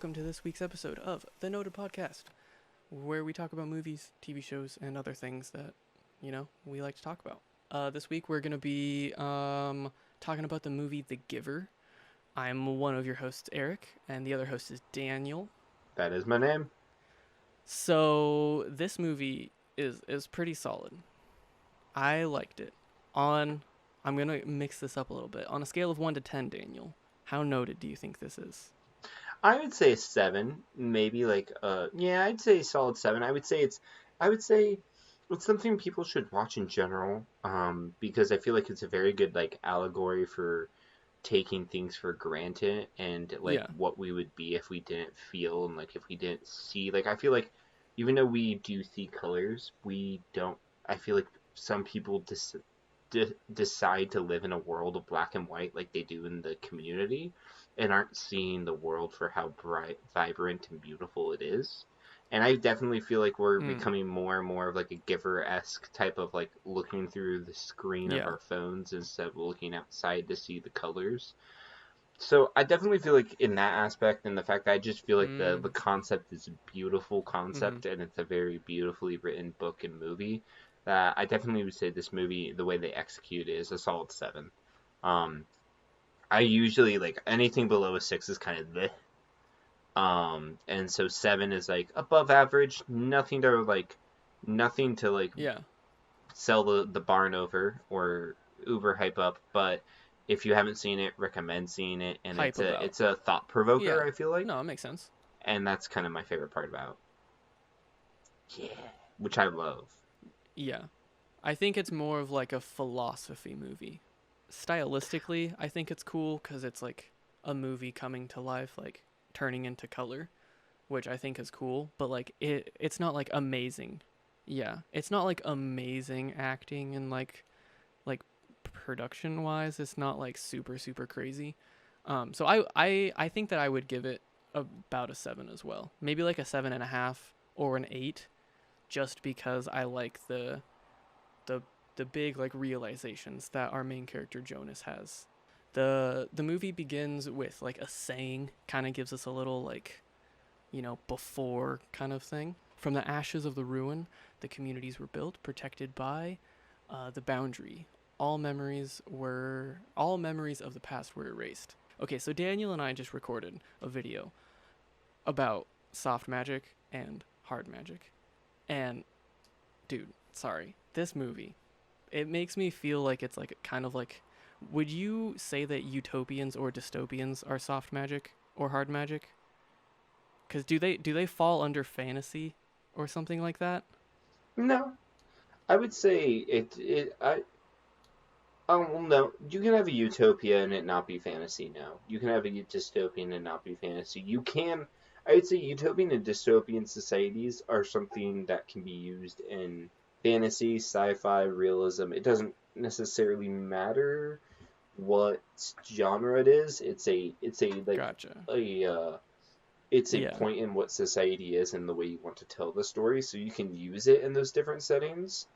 welcome to this week's episode of The Noted Podcast, where we talk about movies, TV shows, and other things that, we like to talk about. This week we're going to be talking about the movie The Giver. I'm one of your hosts, Eric, and the other host is Daniel. That is my name. So this movie is pretty solid. I liked it. I'm going to mix this up a little bit. On a scale of 1 to 10, Daniel, how noted do you think this is? I would say 7, maybe I'd say solid 7. I would say it's something people should watch in general, because I feel like it's a very good allegory for taking things for granted and what we would be if we didn't feel and if we didn't see. I feel like even though we do see colors, we don't. I feel like some people decide to live in a world of black and white like they do in the community, and aren't seeing the world for how bright, vibrant, and beautiful it is. And I definitely feel like we're becoming more and more of a Giver-esque type of looking through the screen of our phones instead of looking outside to see the colors. So I definitely feel like in that aspect, and the fact that I just feel like the concept is a beautiful concept, and it's a very beautifully written book and movie, that I definitely would say this movie, the way they execute it, is a solid 7. I usually anything below a 6 is kind of bleh. And so 7 is above average, nothing to sell the barn over or uber hype up, but if you haven't seen it, recommend seeing it, and it's a thought provoker. I feel like. No, it makes sense. And that's kind of my favorite part about. Yeah, which I love. Yeah. I think it's more of a philosophy movie. Stylistically, I think it's cool because it's a movie coming to life, turning into color, which I think is cool, but it's not amazing. Yeah, it's not amazing acting and like production wise, it's not super crazy. So I think that I would give it about a 7 as well, maybe a 7.5 or an 8, just because I like the big realizations that our main character Jonas has. The movie begins with a saying, kind of gives us a little before kind of thing. From the ashes of the ruin, the communities were built, protected by the boundary. All memories of the past were erased. Okay, so Daniel and I just recorded a video about soft magic and hard magic. And dude, sorry, this movie, it makes me feel like it's kind of would you say that utopians or dystopians are soft magic or hard magic? Because do they fall under fantasy or something like that? No, I would say no. You can have a utopia and it not be fantasy. No, you can have a dystopian and not be fantasy. I would say utopian and dystopian societies are something that can be used in fantasy, sci-fi, realism. It doesn't necessarily matter what genre it is. It's a Gotcha. It's a point in what society is and the way you want to tell the story, so you can use it in those different settings.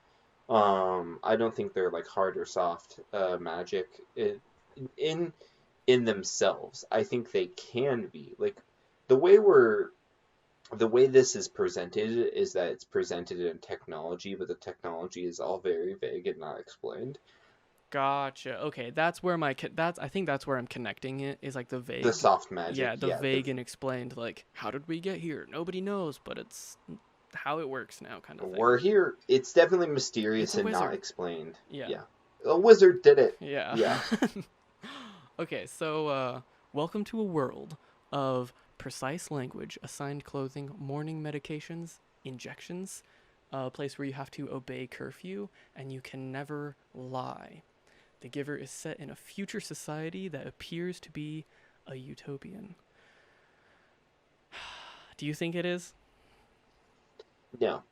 I don't think they're hard or soft magic in themselves. I think they can be the way this is presented is that it's presented in technology, but the technology is all very vague and not explained. Gotcha. Okay, that's where I think that's where I'm connecting it, is the vague. The soft magic. Yeah, vague and explained, how did we get here? Nobody knows, but it's how it works now, kind of thing. We're here. It's definitely mysterious and not explained. Yeah. A wizard did it. Yeah. Yeah. Okay, so welcome to a world of precise language, assigned clothing, morning medications, injections, a place where you have to obey curfew, and you can never lie. The Giver is set in a future society that appears to be a utopian. Do you think it is? No.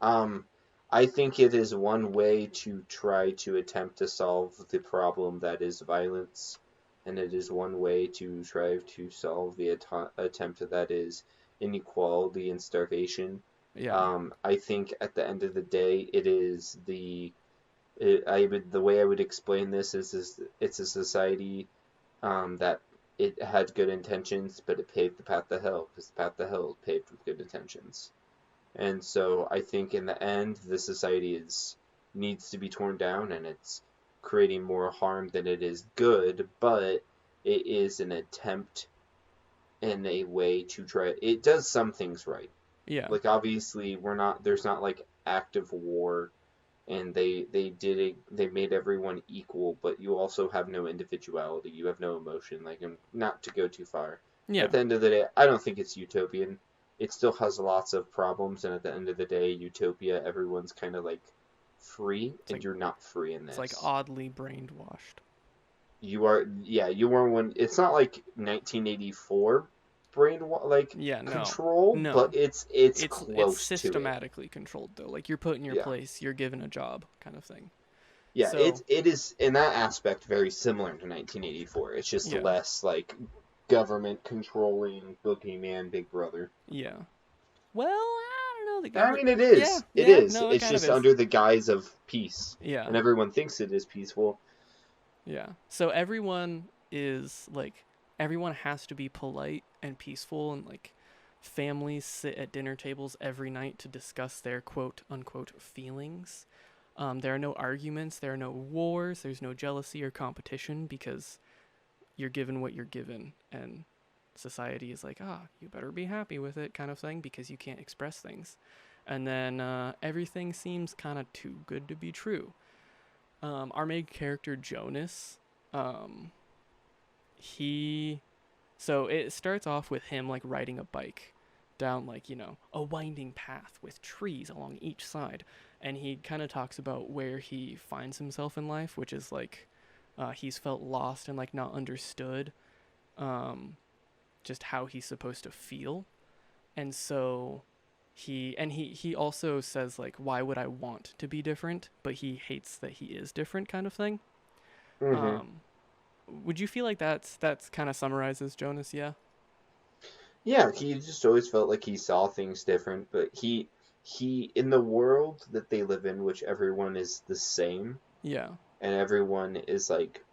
I think it is one way to try to attempt to solve the problem that is violence, and it is one way to try to solve the attempt that is inequality and starvation. Yeah. I think at the end of the day, it is the way I would explain this is it's a society that it had good intentions, but it paved the path to hell because the path to hell is paved with good intentions. And so I think in the end, the society is needs to be torn down, and it's creating more harm than it is good. But it is an attempt in a way to try. It does some things right. Yeah. Like obviously, we're not. There's not like active war, and they did it. They made everyone equal, but you also have no individuality. You have no emotion. Like, and not to go too far. Yeah. At the end of the day, I don't think it's utopian. It still has lots of problems, and at the end of the day, utopia, everyone's kind of like free, It's and like you're not free in it's like this. oddly brainwashed. You are, yeah, you are one. It's not like 1984 like Yeah, no. control, but No. it's It's close to it. systematically controlled though. Like you're put in your Yeah. place, you're given a job kind of thing. Yeah, So, it is in that aspect very similar to 1984. It's just yeah. less like government controlling boogeyman Big Brother. Yeah. Well, I don't know. The I government. mean, it Yeah, is. It yeah. is. No, it It's kind of just is. under the guise of peace, Yeah, and everyone thinks it is peaceful. yeah. So everyone is like, everyone has to be polite and peaceful, and like, families sit at dinner tables every night to discuss their quote unquote feelings. There are no arguments, there are no wars, there's no jealousy or competition because you're given what you're given, and society is like, you better be happy with it, kind of thing, because you can't express things. And then everything seems kind of too good to be true. Our main character Jonas, um, he, so it starts off with him like riding a bike down like a winding path with trees along each side, and he kind of talks about where he finds himself in life, which is like he's felt lost and like not understood, um, just how he's supposed to feel. And so he also says like, why would I want to be different, but he hates that he is different, kind of thing. Hmm. um would you feel like that's kind of summarizes Jonas? Yeah. Yeah, he just always felt like he saw things different, but he in the world that they live in, which everyone is the same, Yeah. and everyone is like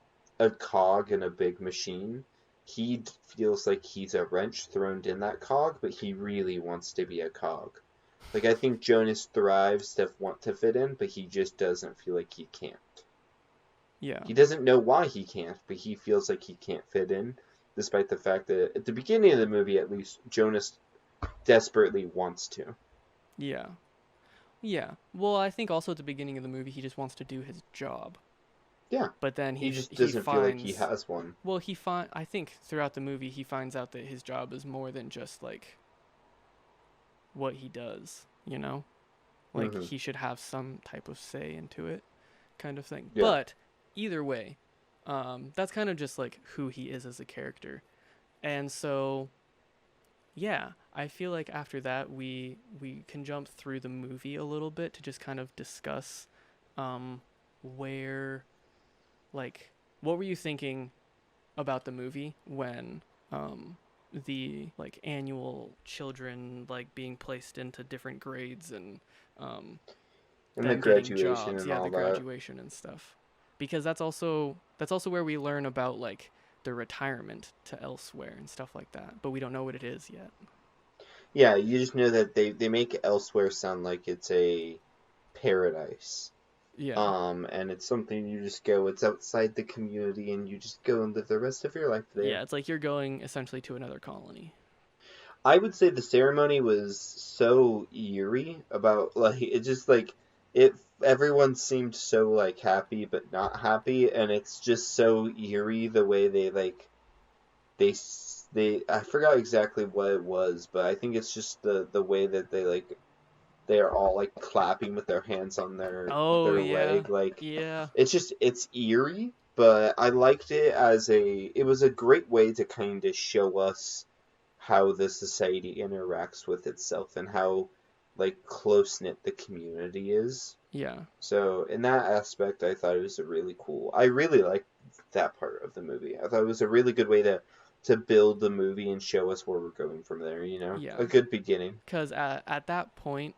a cog in a big machine. He feels like he's a wrench thrown in that cog, but he really wants to be a cog. Like I think Jonas thrives to want to fit in, but he just doesn't feel like he can't. Yeah. He doesn't know why he can't, but he feels like he can't fit in, despite the fact that at the beginning of the movie, at least, Jonas desperately wants to. Yeah. Yeah. Well, I think also at the beginning of the movie he just wants to do his job. Yeah, But then he just he doesn't feel like he finds, has one. well, I think throughout the movie he finds out that his job is more than just like what he does, you know? Like Hmm. he should have some type of say into it, kind of thing. Yeah. But either way, that's kind of just like who he is as a character. And so, yeah, I feel like after that we can jump through the movie a little bit to just kind of discuss where, like, what were you thinking about the movie when the like annual children like being placed into different grades and um And the them getting graduation jobs, and yeah, all the that. graduation and stuff. Because that's also where we learn about like the retirement to elsewhere and stuff like that, but we don't know what it is yet. Yeah, you just know that they make Elsewhere sound like it's a paradise. Yeah. And it's something you just go, it's outside the community, and you just go and live the rest of your life there. Yeah, it's like you're going essentially to another colony. I would say the ceremony was so eerie about like it just like it everyone seemed so like happy but not happy, and it's just so eerie the way they like they I forgot exactly what it was, but I think it's just the way that they like they are all like clapping with their hands on Oh their yeah. leg. Like Yeah. it's eerie, but I liked it as it was a great way to kind of show us how the society interacts with itself and how like close knit the community is. Yeah. So in that aspect, I thought it was a really cool. I really liked that part of the movie. I thought it was a really good way to build the movie and show us where we're going from there. You know, Yeah. a good beginning. Because at that point,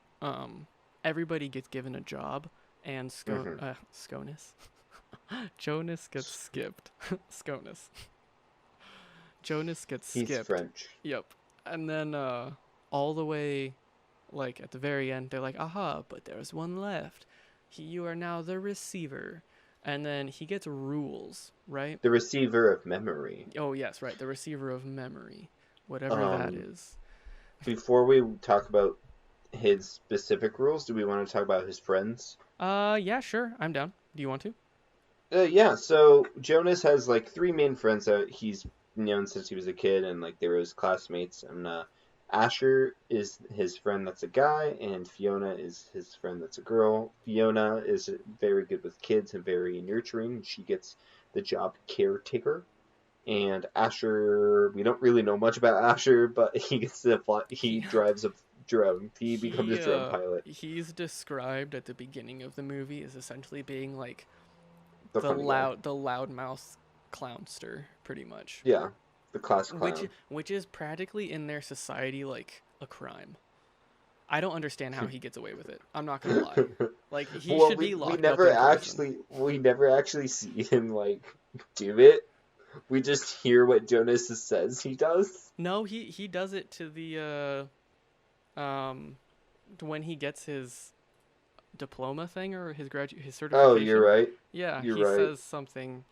everybody gets given a job, and Hmm. Sconus, Jonas gets skipped. Sconus. Jonas gets He's skipped. French. Yep. And then all the way like at the very end they're like, "Aha, but there's one left. You are now the receiver." And then he gets rules, right? The receiver of memory. Oh, yes, right. The receiver of memory. Whatever that Um, is. Before we talk about his specific rules, do we want to talk about his friends? Yeah, sure. I'm down. Do you want to? Yeah, so Jonas has like three main friends that he's known since he was a kid, and like they were his classmates. And Asher is his friend that's a guy, and Fiona is his friend that's a girl. Fiona is very good with kids and very nurturing. She gets the job caretaker. And Asher, we don't really know much about Asher, but he gets to fly. He He drives a drone. He becomes a he drone pilot. he's described at the beginning of the movie as essentially being like The funny guy. the loudmouth clownster, pretty much. Yeah, the class Which clown. which is practically in their society like a crime. I don't understand how he gets away with it. I'm not gonna lie. Like he Well, should be locked up in prison. we never actually see him like do it. We just hear what Jonas says he does. No, he does it to the when he gets his diploma thing or his Oh, you're certification. right. Yeah, You're right.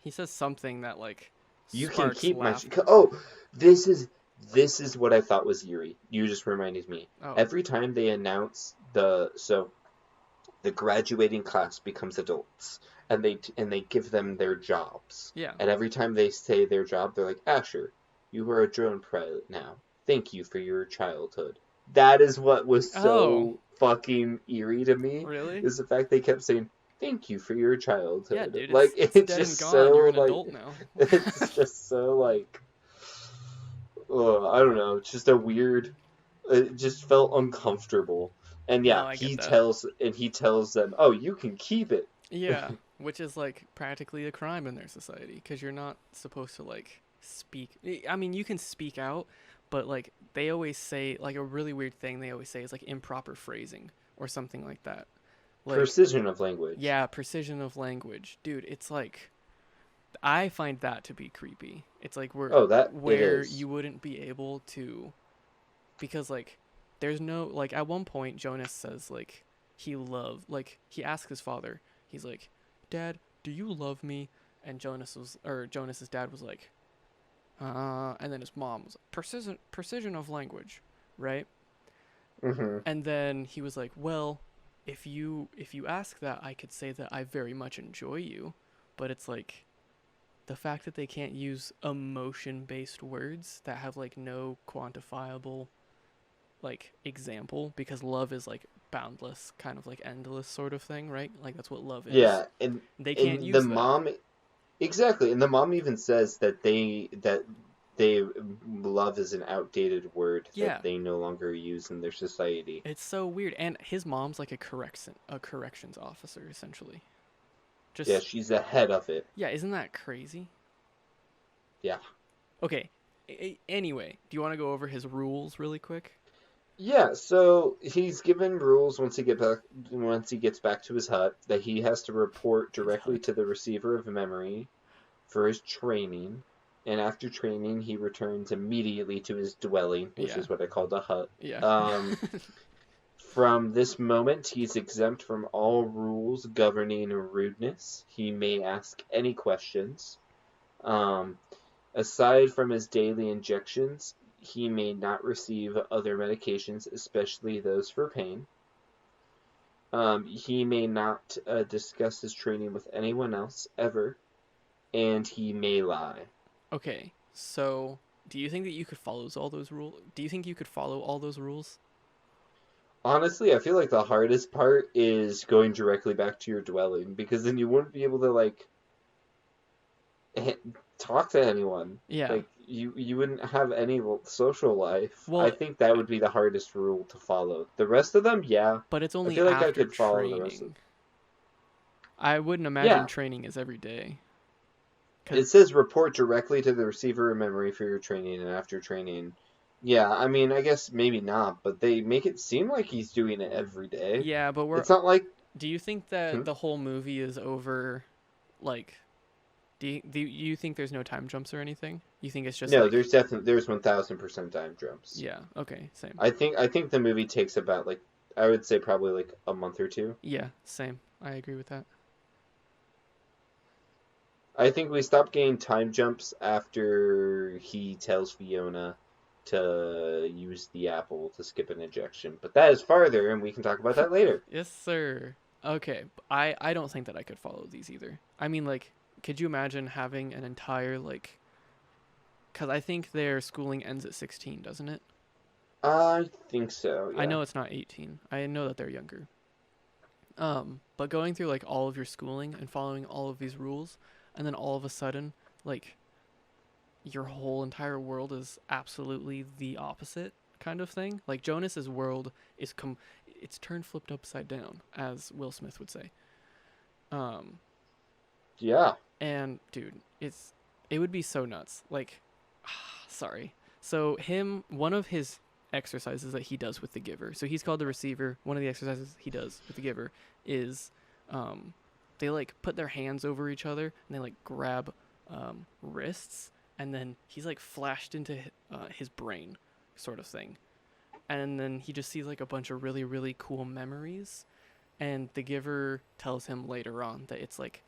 he says something that like You can sparks keep my. laughter. Oh, this is this is what I thought was eerie. You just reminded me. Oh, Every time they announce the graduating class becomes adults, and they give them their jobs. yeah. And every time they say their job, they're like, Asher, you are a drone pilot now. Thank you for your childhood. That is what was Oh, so fucking eerie to me, really? is the fact they kept saying, thank you for your Yeah, childhood. dude, Like, it's it's dead and just gone. so, You're an like, adult now. it's just so, like, I don't know, it's just a weird, it just felt uncomfortable. And No, yeah, I get that. he tells them, "Oh, you can keep it." Yeah, which is like practically a crime in their society because you're not supposed to like speak. I mean, you can speak out, but like they always say like a really weird thing they always say is like improper phrasing or something like that. Like, Precision of language. yeah, precision of language. Dude, it's like I find that to be creepy. It's like Oh, that it where is. you wouldn't be able to because like there's no like at one point Jonas says like he asks his father. He's like, "Dad, do you love me?" And Jonas's dad was like, and then his mom was like, precision of language, right? Hmm. And then he was like, "Well, if you ask that, I could say that I very much enjoy you." But it's like the fact that they can't use emotion based words that have like no quantifiable like example because love is like boundless, kind of like endless sort of thing, right? Like that's what love is. Yeah, and They can't and the use that. mom exactly, and the mom even says that they love is an outdated word that Yeah, they no longer use in their society. it's so weird. And his mom's like a corrections officer essentially. Yeah, Just she's ahead of it. yeah, isn't that crazy? Yeah. Okay. Anyway, do you want to go over his rules really quick? Yeah, so he's given rules once he gets back to his hut that he has to report His directly hut. to the receiver of memory for his training, and after training he returns immediately to his dwelling, which Yeah. is what I call the hut. Yeah. Um, from this moment he's exempt from all rules governing rudeness. He may ask any questions. Um, Aside from his daily injections, he may not receive other medications, especially those for pain. He may not discuss his training with anyone else ever, and he may lie. Okay. So, do you think that you could follow all those rules? Do you think you could follow all those rules? Honestly, I feel like the hardest part is going directly back to your dwelling because then you wouldn't be able to like h- talk to anyone. Yeah. Like you wouldn't have any social life. I Well, think that would be the hardest rule to follow. The rest of them, yeah, but it's I only feel like I after could follow the rest of training. I wouldn't imagine Yeah. training is every day. It Cause says report directly to the receiver of memory for your training and after training. Yeah, I mean, I guess maybe not, but they make it seem like he's doing it every day. yeah, but we're. It's not like Do you think that hmm? the whole movie is over, like Do you think there's no time jumps or anything? You think it's just No, like, there's 1000% time jumps. yeah, okay, same. I think the movie takes about like I would say probably like a month or two. Yeah, same. I agree with that. I think we stopped getting time jumps after he tells Fiona to use the apple to skip an injection. But that is farther, and we can talk about that later. Yes, sir. Okay, I don't think that I could follow these either. I mean, like, could you imagine having an entire like? Because I think their schooling ends at 16, doesn't it? I think so, I yeah. know it's not 18. I know that they're younger. But going through like all of your schooling and following all of these rules, and then all of a sudden, like your whole entire world is absolutely the opposite kind of thing. Like Jonas's world is it's turned flipped upside down, as Will Smith would say. Um, Yeah. and dude, it would be so nuts. Like, sorry. So one of his exercises that he does with the giver. So he's called the receiver. One of the exercises he does with the giver is, they like put their hands over each other and they like grab wrists, and then he's like flashed into his brain, sort of thing. And then he just sees like a bunch of really really cool memories, and the giver tells him later on that it's like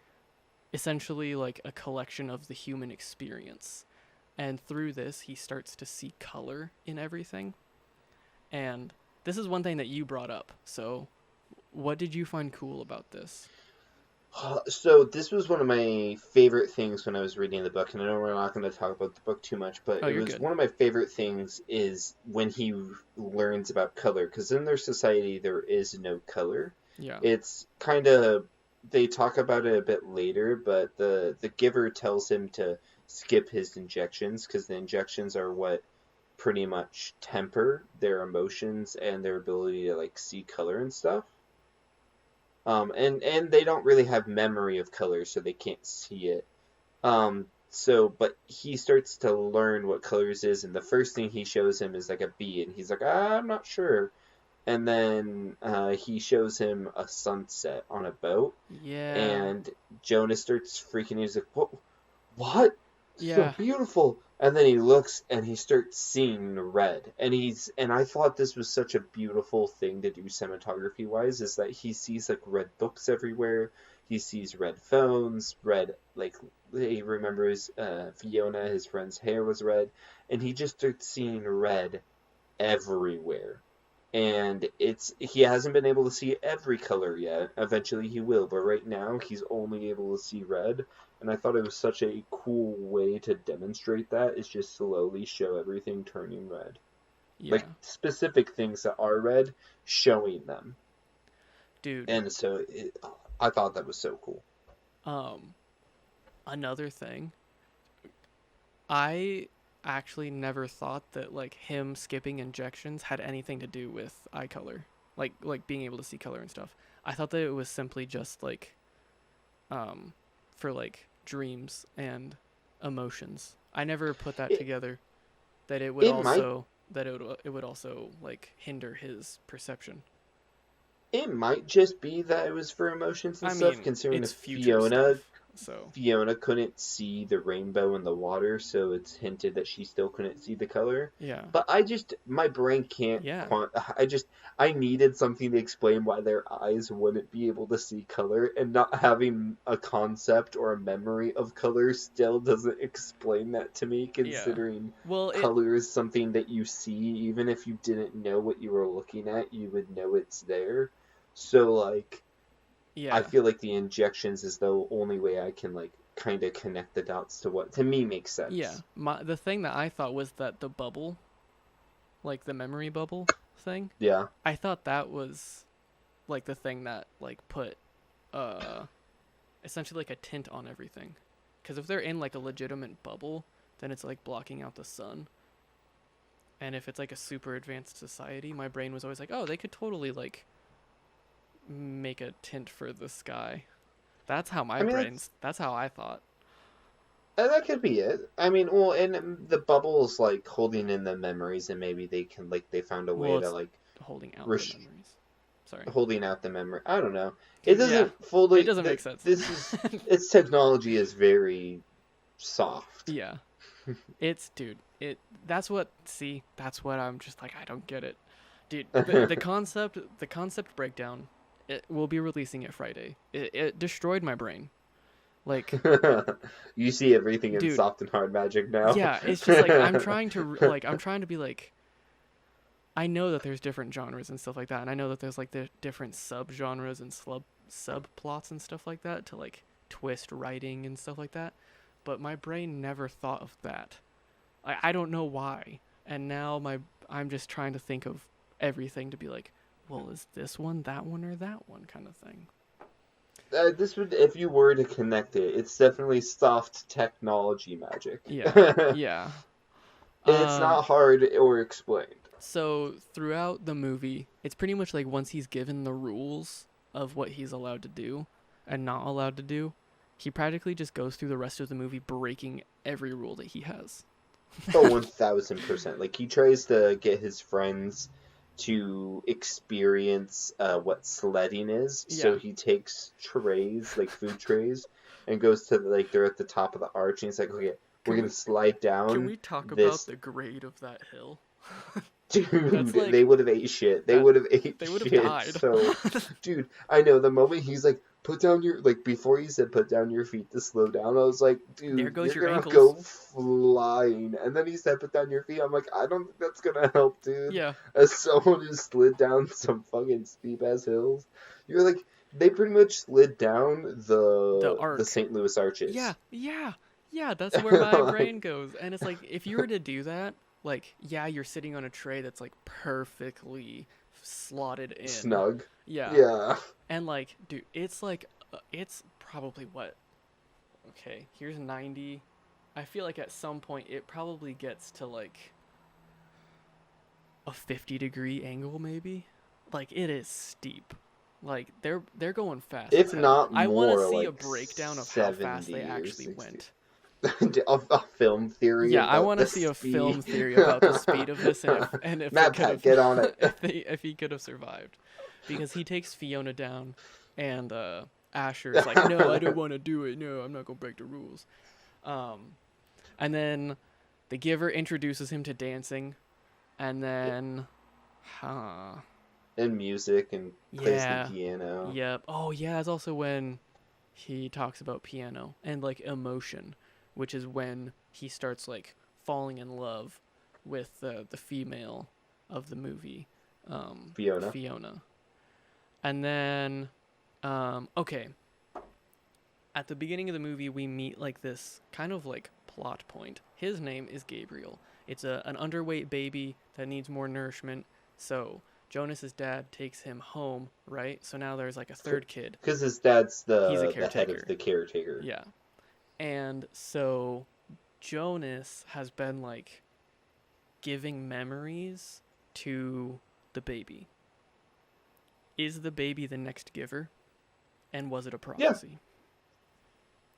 essentially like a collection of the human experience. And through this, he starts to see color in everything. And this is one thing that you brought up. So, what did you find cool about this? So this was one of my favorite things when I was reading the book, and I know we're not going to talk about the book too much, but Oh, it you're was good. one of my favorite things is when he learns about color, because in their society there is no color. Yeah. It's kind of they talk about it a bit later, but the giver tells him to skip his injections because the injections are what pretty much temper their emotions and their ability to like see color and stuff. And they don't really have memory of color, so they can't see it. But he starts to learn what colors is, and the first thing he shows him is like a bee, and he's like, I'm not sure. And then he shows him a sunset on a boat, Yeah. and Jonas starts freaking out. He's like, what? What? So Yeah. beautiful. And then he looks and he starts seeing red. And I thought this was such a beautiful thing to do cinematography wise, is that he sees like red books everywhere. He sees red phones, red like he remembers Fiona, his friend's hair was red, and he just starts seeing red everywhere. And he hasn't been able to see every color yet. Eventually he will, but right now he's only able to see red. And I thought it was such a cool way to demonstrate that is just slowly show everything turning red. Like Yeah. specific things that are red, showing them. Dude, And so I thought that was so cool. um another thing, I actually never thought that like him skipping injections had anything to do with eye color. Like being able to see color and stuff. I thought that it was simply just like um for like dreams and emotions. I never put that It, together, that it would it might also it would also like hinder his perception. it might just be that it was for emotions and I stuff, mean, considering it's if future stuff. So, Fiona couldn't see the rainbow in the water, so it's hinted that she still couldn't see the color. yeah. But my brain can't Yeah. I needed something to explain why their eyes wouldn't be able to see color, and not having a concept or a memory of color still doesn't explain that to me, Yeah. considering Well, color is something that you see, even if you didn't know what you were looking at, you would know it's there. So, like, I yeah. feel like the injections is the only way I can like kind of connect the dots to what to me makes Yeah. sense. The thing that I thought was that the bubble, like the memory bubble thing, Yeah. I thought that was like the thing that like put uh essentially like a tint on everything. Cuz if they're in like a legitimate bubble, then it's like blocking out the sun. And if it's like a super advanced society, my brain was always like, "Oh, they could totally like make a tint for the sky." I mean, that's That's how I thought. that could be it. I mean, well, and the bubbles like holding in the memories, and maybe they can like they found a Well, way to it's like holding out the rest- memories. Sorry. holding out the memory. I don't know. It Yeah, doesn't it fully. doesn't make sense. This is its technology is very soft. Yeah. It's dude. That's what I'm just like I don't get it. Dude, the concept breakdown, it will be releasing it Friday. It destroyed my brain. Like, You see everything in dude, soft and hard magic now. yeah, it's just like I'm trying to be like I know that there's different genres and stuff like that, and I know that there's like the different subgenres and subplots and stuff like that to like twist writing and stuff like that. But my brain never thought of that. I don't know why. And now I'm just trying to think of everything to be like, well, is this one, that one, or that one kind of thing. This would, if you were to connect it, it's definitely soft technology magic. Yeah, yeah. It's Um, not hard or explained. so throughout the movie, it's pretty much like once he's given the rules of what he's allowed to do and not allowed to do, he practically just goes through the rest of the movie breaking every rule that he has. Oh, 1000%. Like, he tries to get his friends to experience what sledding is. So Yeah. he takes trays, like food trays, and goes to, like, they're at the top of the arch, and he's like, okay, we're Can gonna we slide can down we talk about this. the grade of that hill? Dude, That's they like would have ate shit. They that would have ate they would have shit. died. So, dude, I know the moment he's like, put down your, like, before he said put down your feet to slow down, I was like, There dude, goes you're your gonna ankles. go flying. And then he said put down your feet. I'm like, I don't think that's gonna help, dude. Yeah, As someone who slid down some fucking steep ass hills, you're like, they pretty much slid down the the arc. St. Louis Yeah, Arches. yeah, yeah. That's where my brain goes, and it's like if you were to do that, like yeah, you're sitting on a tray that's like perfectly slotted in. Snug. Yeah, Yeah. and like, dude, it's probably what? Okay, here's 90. I feel like at some point it probably gets to like a 50-degree angle, maybe. Like it is steep. Like they're going fast as If hell. not I want to more, see a like breakdown of how fast they 70 or actually 60. went. A film theory Yeah, I about want to the see a speed. film theory about the speed of this and if it Matt could Pat, have get on it. if he could have survived, because he takes Fiona down, and Asher is like, no, I don't want to do it. No, I'm not gonna break the rules. Um, and then the Giver introduces him to dancing, and then, huh, And music and plays the yeah, piano. yep. Oh yeah, it's also when he talks about piano and like emotion, which is when he starts like falling in love with the female of the movie, Fiona. Fiona. And then, okay, at the beginning of the movie, we meet like this kind of like plot point. His name is Gabriel. It's an underweight baby that needs more nourishment. So Jonas's dad takes him home, right? So now there's like a third kid. Because his dad's He's a the head of caretaker. the caretaker. Yeah. And so Jonas has been like giving memories to the baby. Is the baby the next giver? And was it a Yeah. prophecy?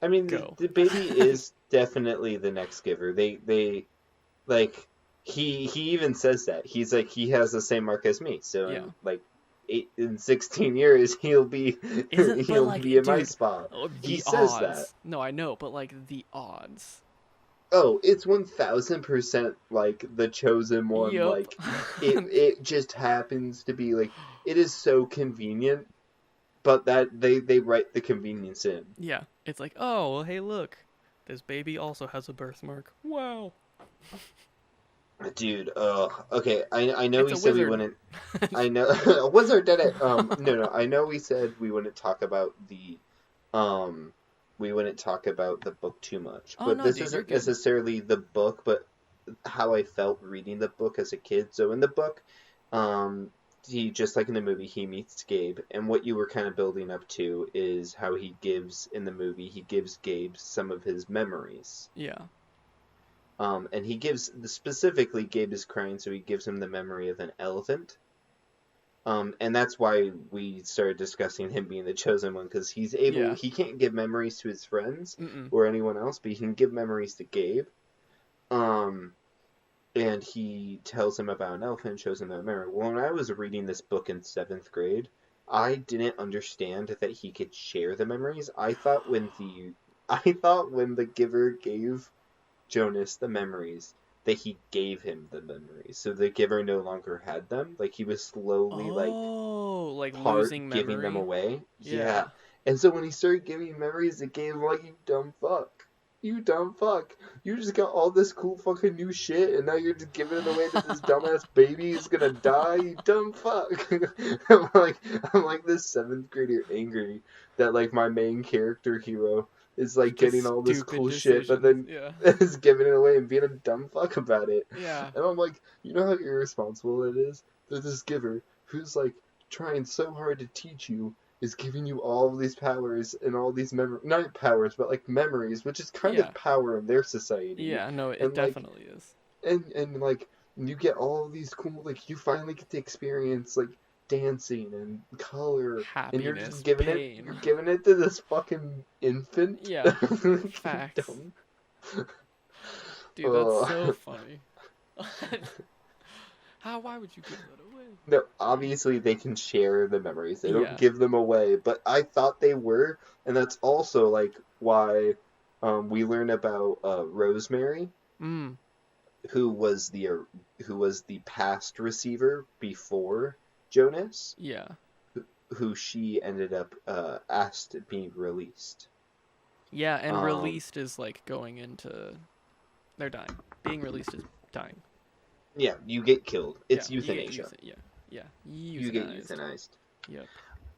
I mean, Go. the baby is definitely the next giver. They like he even says that. He's like he has the same mark as me. So Yeah. in like in 16 years he'll be Isn't but he'll be like in my dude, spot. He the says that. odds. No, I know, but like the odds. Oh, it's 1000% like the chosen one. Yup. Like it just happens to be like it is so convenient, but that they write the convenience in. Yeah. It's like, oh, well, hey, look. This baby also has a birthmark. Wow. Dude, okay. I know It's we a said we wizard. wouldn't. I know a wizard did it. No. I know we said we wouldn't talk about um we wouldn't talk about the book too much, Oh but no, this dude, you're isn't good. necessarily the book, but how I felt reading the book as a kid. So in the book, he just like in the movie, he meets Gabe, and what you were kind of building up to is how he gives in the movie, he gives Gabe some of his memories. Yeah. And he gives specifically Gabe is crying, so he gives him the memory of an elephant. And that's why we started discussing him being the chosen one, because Yeah. he can't give memories to his friends Mm-mm. or anyone else, but he can give memories to Gabe. And he tells him about an elephant, shows him that memory. Well, when I was reading this book in 7th grade, I didn't understand that he could share the memories. I thought when the I thought when the giver gave Jonas the memories that he gave him the memories. So the giver no longer had them. Like he was slowly like Oh, like part losing giving them memory. away. Yeah. Yeah. And so when he started giving memories, it gave him like, you dumb fuck. You dumb fuck. You just got all this cool fucking new shit and now you're just giving it away to this dumbass baby who's gonna die, you dumb fuck. I'm like I'm like this seventh grader angry that like my main character hero is like getting Just all this stupid cool shit but decisions. then Yeah. is giving it away and being a dumb fuck about it. Yeah. And I'm like, you know how irresponsible it is? That this giver who's like trying so hard to teach you is giving you all of these powers and all these not powers but like memories, which is kind Yeah. of power in their society. Yeah, no, it And like definitely is. and like you get all of these cool, like you finally get to experience like dancing and color and you're just Happiness, you're pain. giving it to this fucking infant. Yeah. You Facts. dumb. Dude, that's so Oh. funny. Why would you give that away? No, obviously they can share the memories. They don't Yeah. give them away, but I thought they were, and that's also like why we learn about Rosemary, Mm. who was the past receiver before Jonas, Yeah. who she ended up asked to be released. Yeah, and Um, released is like going into they're dying. Being released is dying. yeah, you get killed. Yeah, It's you get euthanasia. yeah. Yeah. You get Euthanized. euthanized.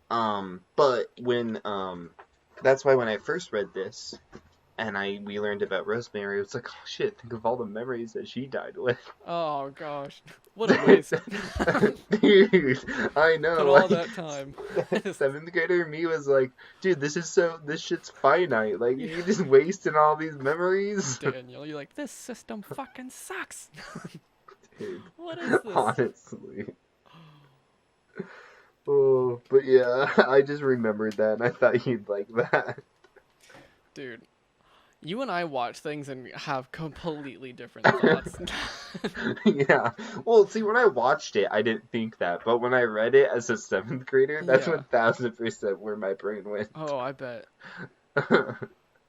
Yep. But when that's why when I first read this, and we learned about Rosemary, it was like, oh shit, think of all the memories that she died with. Oh gosh. What a waste. Dude, I Put know, all like that time. seventh grader me was like, dude, this shit's finite. Like Yeah. you just wasting all these memories. Daniel, you're like, this system fucking sucks. Dude, What is this? honestly. Oh, but yeah, I just remembered that and I thought you'd like that. Dude, you and I watch things and have completely different thoughts. Yeah. Well, see, when I watched it, I didn't think that, but when I read it as a seventh grader, that's Yeah. 1000% where my brain went. Oh, I bet.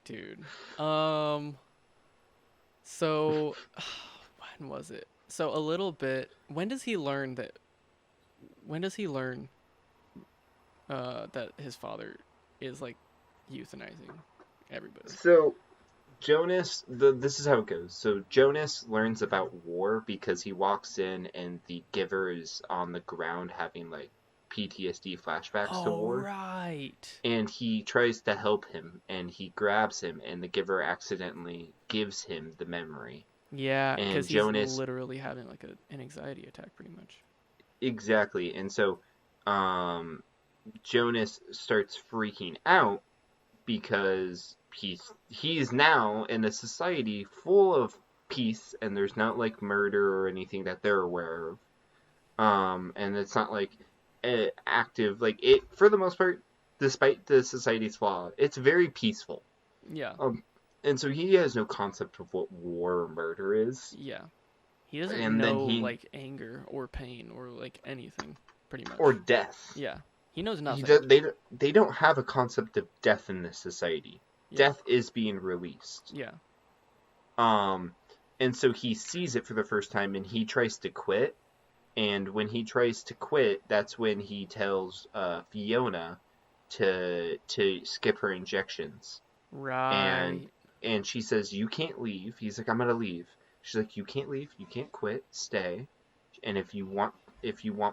Dude. So when was it? So a little bit. When does he learn that that his father is like euthanizing everybody? So this is how it goes. So Jonas learns about war because he walks in and the giver is on the ground having like PTSD flashbacks to Oh, war. right. And he tries to help him and he grabs him and the giver accidentally gives him the memory. Yeah, And because he's Jonas literally having like an anxiety attack pretty much. exactly. And so Jonas starts freaking out because he's now in a society full of peace and there's not like murder or anything that they're aware of. And it's not like active like it for the most part, despite the society's flaw, it's very peaceful. Yeah. And so he has no concept of what war or murder is. Yeah. He doesn't And then know he like anger or pain or like anything pretty much. or death. Yeah. He knows nothing. They don't have a concept of death in this society. Yeah. Death is being released. Yeah. And so he sees it for the first time and he tries to quit. And when he tries to quit, that's when he tells Fiona to skip her injections. Right. And she says, "You can't leave." He's like, "I'm gonna leave." She's like, "You can't leave. You can't quit. Stay. And if you want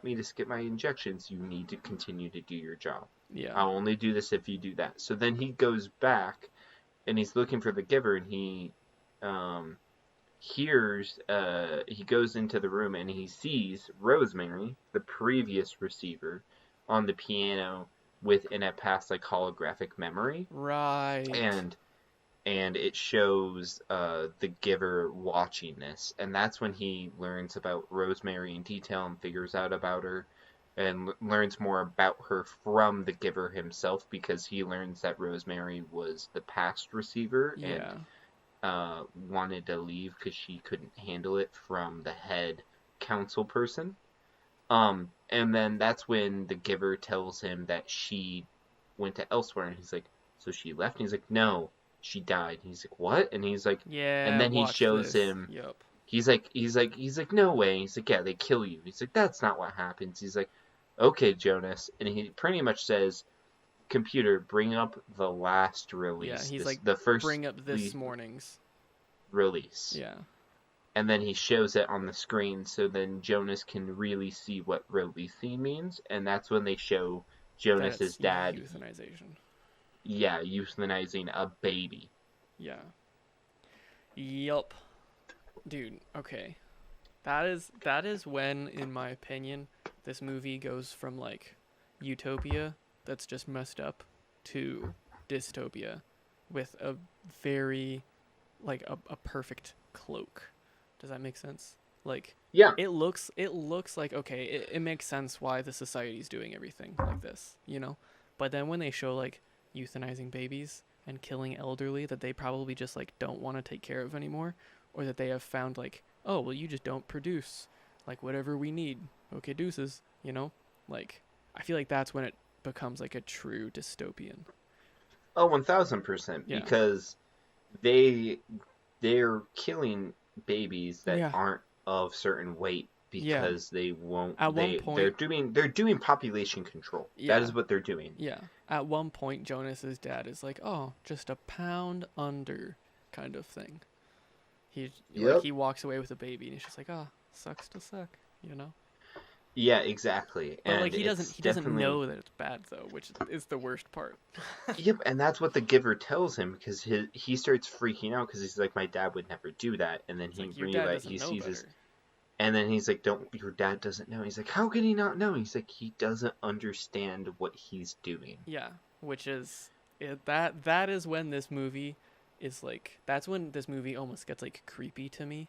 me to skip my injections, you need to continue to do your job. Yeah. I'll only do this if you do that." So then he goes back and he's looking for the giver and he he goes into the room and he sees Rosemary, the previous receiver, on the piano within a past like holographic memory. Right. And it shows the giver watching this, and that's when he learns about Rosemary in detail and figures out about her and learns more about her from the giver himself, because he learns that Rosemary was the past receiver Yeah. and wanted to leave because she couldn't handle it from the head council person. And then that's when the giver tells him that she went to elsewhere, and he's like, "So she left?" And he's like, "No, she died. And he's like, what? And he's like, and Yeah, then he watch shows this. him. Yup. He's like, no way. He's like, yeah, they kill you. He's like, that's not what happens. He's like, okay, Jonas, and he pretty much says, computer, bring up the last Yeah, release, he's like, the first bring up this morning's. release, Yeah, and then he shows it on the screen, so then Jonas can really see what releasing means, and that's when they show that Jonas's it's dad, euthanization. yeah, euthanizing a baby. Yeah. Yup. Dude, okay. That is when, in my opinion, this movie goes from like utopia that's just messed up to dystopia with a very like a perfect cloak. Does that make sense? Like Yeah, it looks like okay, it makes sense why the society's doing everything like this, you know? But then when they show like euthanizing babies and killing elderly that they probably just like don't want to take care of anymore, or that they have found like, oh well, you just don't produce like whatever we need. Okay, deuces, you know? Like I feel like that's when it becomes like a true dystopian. oh, 1000%, Yeah. because they they're killing babies that Yeah. aren't of certain weight Yeah. because they won't At one they're point, doing population control. That yeah. is what they're doing. Yeah. At one point, Jonas's dad is like, "Oh, just a pound under," kind of thing. Yep. He walks away with a baby, and he's just like, "Oh, sucks to suck," you know. Yeah, exactly. But like And it's he doesn't definitely, know that it's bad though, which is the worst part. yep, and that's what the giver tells him, because he starts freaking out because he's like, my dad would never do that, and then It's like your dad doesn't he know sees his, better. and then he's like, don't, your dad doesn't know. He's like, how can he not know? He's like, he doesn't understand what he's doing. Yeah, which is that is when this movie is like that's when this movie almost gets like creepy to me,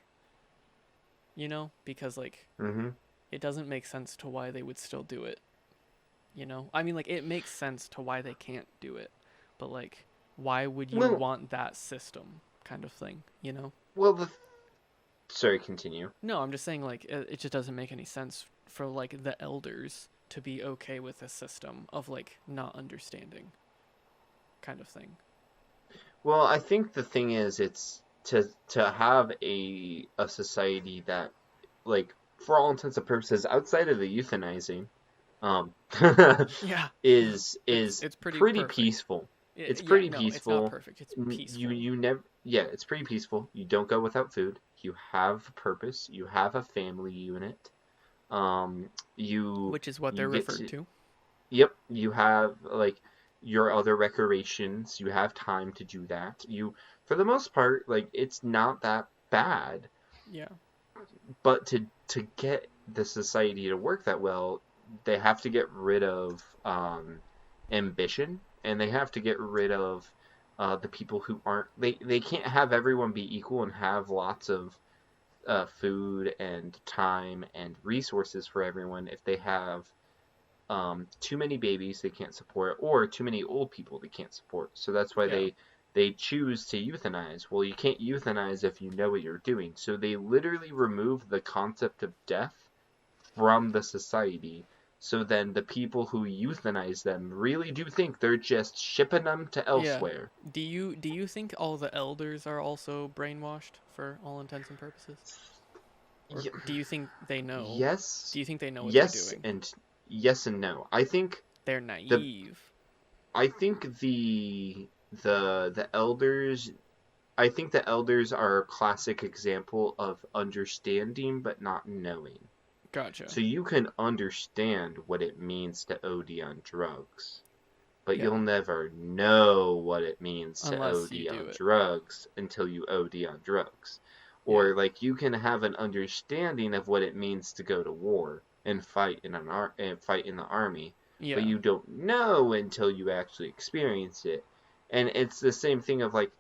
you know, because like Mm-hmm. it doesn't make sense to why they would still do it. You know? I mean, like, it makes sense to why they can't do it. But, like, why would you Well, want that system kind of thing, you know? well, sorry, continue. No, I'm just saying, like, it just doesn't make any sense for, like, the elders to be okay with a system of, like, not understanding kind of thing. Well, I think the thing is, it's to have a society that, like, for all intents and purposes, outside of the euthanizing, um, Yeah. is It's pretty pretty perfect. peaceful. It's Yeah, pretty no, it's not peaceful. perfect. It's You peaceful. you never, yeah, it's pretty peaceful. You don't go without food. You have a purpose. You have a family unit. Um, you Which is what you they're get referred to, to. yep, you have like your other recreations. You have time to do that. For the most part, like, it's not that bad. Yeah. But to get the society to work that well, they have to get rid of ambition, and they have to get rid of the people who aren't. They can't have everyone be equal and have lots of food and time and resources for everyone if they have too many babies they can't support, or too many old people they can't support. So that's why Yeah. they choose to euthanize. Well, you can't euthanize if you know what you're doing. So they literally remove the concept of death from the society. So then the people who euthanize them really do think they're just shipping them to Yeah. elsewhere. Do you think all the elders are also brainwashed for all intents and purposes? Or Y- do you think they know? yes, Do you think they know what they're yes, doing? and yes and no. They're The naive. I think the elders I think the elders are a classic example of understanding but not knowing. Gotcha. So you can understand what it means to OD on drugs, but Yeah. you'll never know what it means to Unless you OD do on it. drugs until you OD on drugs. Yeah. Or, like, you can have an understanding of what it means to go to war and fight in the army, but Yeah. you don't know until you actually experience it. And it's the same thing of, like,